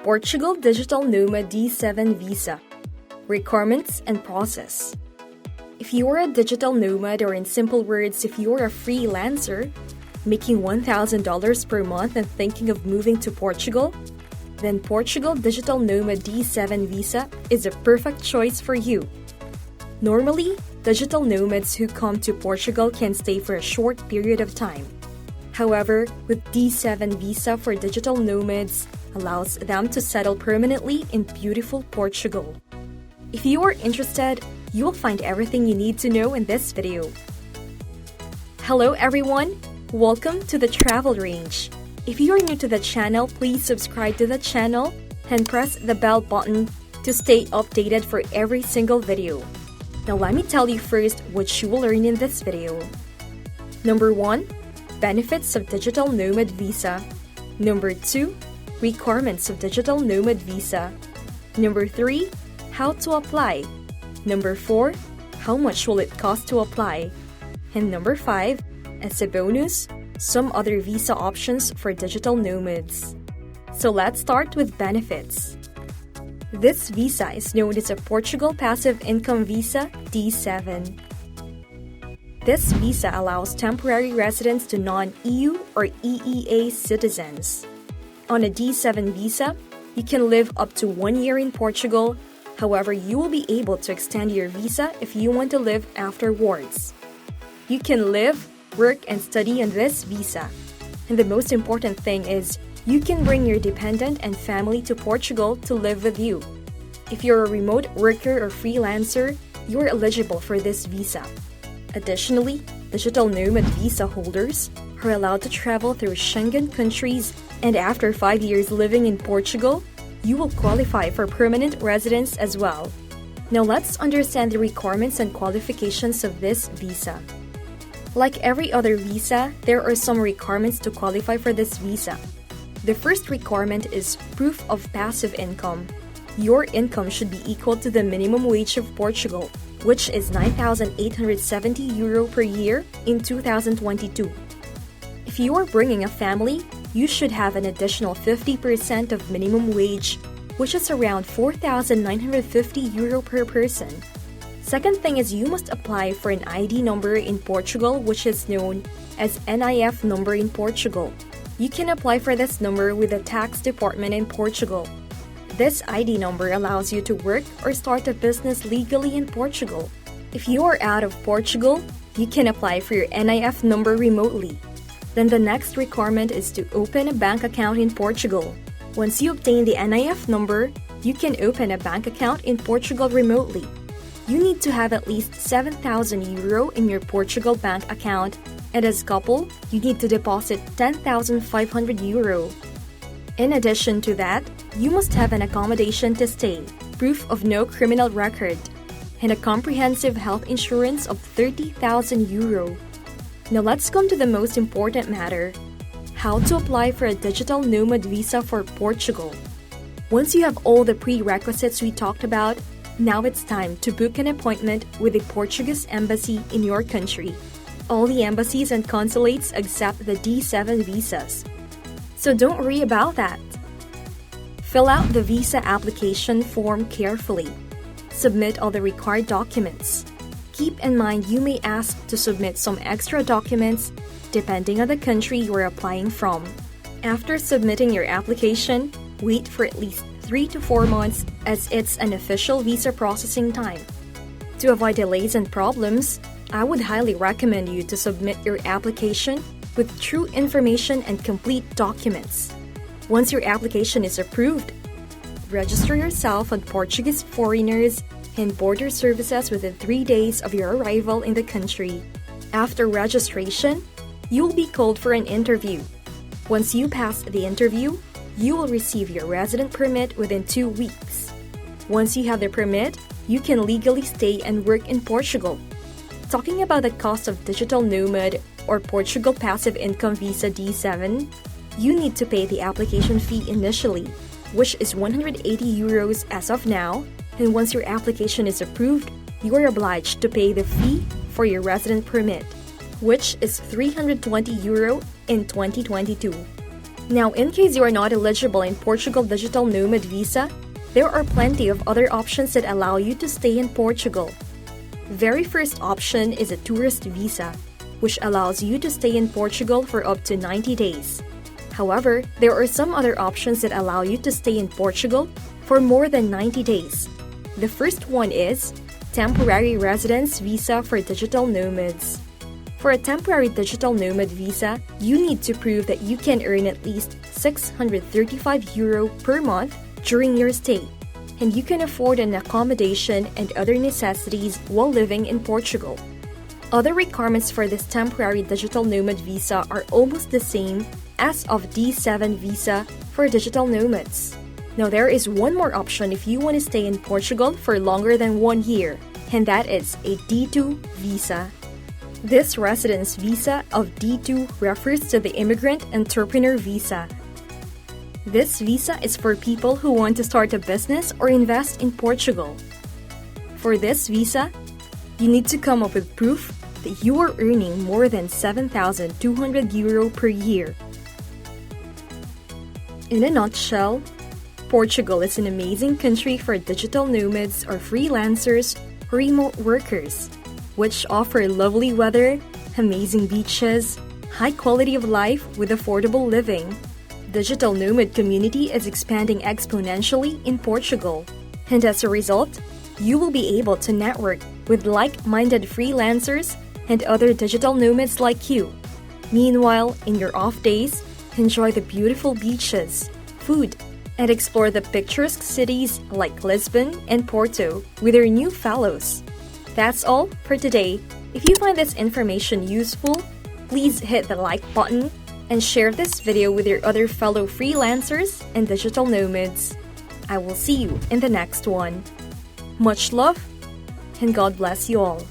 Portugal Digital Nomad D7 Visa. Requirements and process. If you are a digital nomad, or in simple words, if you are a freelancer making $1,000 per month and thinking of moving to Portugal, then Portugal Digital Nomad D7 Visa is a perfect choice for you. Normally, digital nomads who come to Portugal can stay for a short period of time. However, with D7 Visa for digital nomads allows them to settle permanently in beautiful Portugal. If you are interested, you will find everything you need to know in this video. Hello everyone, welcome to the Travel Range. If you are new to the channel, please subscribe to the channel and press the bell button to stay updated for every single video. Now let me tell you first what you will learn in this video. Number 1. Benefits of Digital Nomad Visa. Number 2. Requirements of Digital Nomad Visa. Number 3. How to apply. Number 4. How much will it cost to apply? And number 5. As a bonus, some other visa options for digital nomads. So let's start with benefits. This visa is known as a Portugal Passive Income Visa D7. This visa allows temporary residents to non-EU or EEA citizens. On a D7 visa, you can live up to 1 year in Portugal. However, you will be able to extend your visa if you want to live afterwards. You can live, work, and study on this visa. And the most important thing is, you can bring your dependent and family to Portugal to live with you. If you're a remote worker or freelancer, you are eligible for this visa. Additionally, digital nomad visa holders are allowed to travel through Schengen countries, and after 5 years living in Portugal, you will qualify for permanent residence as well. Now let's understand the requirements and qualifications of this visa. Like every other visa, there are some requirements to qualify for this visa. The first requirement is proof of passive income. Your income should be equal to the minimum wage of Portugal, which is €9,870 per year in 2022. If you are bringing a family, you should have an additional 50% of minimum wage, which is around €4,950 per person. Second thing is, you must apply for an ID number in Portugal, which is known as NIF number in Portugal. You can apply for this number with the tax department in Portugal. This ID number allows you to work or start a business legally in Portugal. If you are out of Portugal, you can apply for your NIF number remotely. Then the next requirement is to open a bank account in Portugal. Once you obtain the NIF number, you can open a bank account in Portugal remotely. You need to have at least €7,000 in your Portugal bank account, and as a couple, you need to deposit €10,500. In addition to that, you must have an accommodation to stay, proof of no criminal record, and a comprehensive health insurance of €30,000. Now let's come to the most important matter: how to apply for a digital nomad visa for Portugal. Once you have all the prerequisites we talked about, now it's time to book an appointment with the Portuguese embassy in your country. All the embassies and consulates accept the D7 visas. So don't worry about that. Fill out the visa application form carefully. Submit all the required documents. Keep in mind you may ask to submit some extra documents depending on the country you are applying from. After submitting your application, wait for at least 3 to 4 months, as it's an official visa processing time. To avoid delays and problems, I would highly recommend you to submit your application with true information and complete documents. Once your application is approved, register yourself on Portuguese Foreigners and Border Services within 3 days of your arrival in the country. After registration, you will be called for an interview. Once you pass the interview, you will receive your resident permit within 2 weeks. Once you have the permit, you can legally stay and work in Portugal. Talking about the cost of Digital Nomad or Portugal Passive Income Visa D7, you need to pay the application fee initially, which is €180 as of now, and once your application is approved, you are obliged to pay the fee for your resident permit, which is €320 in 2022. Now, in case you are not eligible in Portugal Digital Nomad Visa, there are plenty of other options that allow you to stay in Portugal. Very first option is a tourist visa, which allows you to stay in Portugal for up to 90 days. However, there are some other options that allow you to stay in Portugal for more than 90 days. The first one is Temporary Residence Visa for Digital Nomads. For a temporary digital nomad visa, you need to prove that you can earn at least €635 per month during your stay, and you can afford an accommodation and other necessities while living in Portugal. Other requirements for this temporary digital nomad visa are almost the same as of D7 visa for digital nomads. Now, there is one more option if you want to stay in Portugal for longer than 1 year, and that is a D2 visa. This residence visa of D2 refers to the Immigrant Entrepreneur Visa. This visa is for people who want to start a business or invest in Portugal. For this visa, you need to come up with proof that you are earning more than €7,200 per year. In a nutshell, Portugal is an amazing country for digital nomads or freelancers or remote workers, which offer lovely weather, amazing beaches, high quality of life with affordable living. Digital nomad community is expanding exponentially in Portugal, and as a result, you will be able to network with like-minded freelancers and other digital nomads like you. Meanwhile, in your off days, enjoy the beautiful beaches, food, and explore the picturesque cities like Lisbon and Porto with your new fellows. That's all for today. If you find this information useful, please hit the like button and share this video with your other fellow freelancers and digital nomads. I will see you in the next one. Much love, and God bless you all.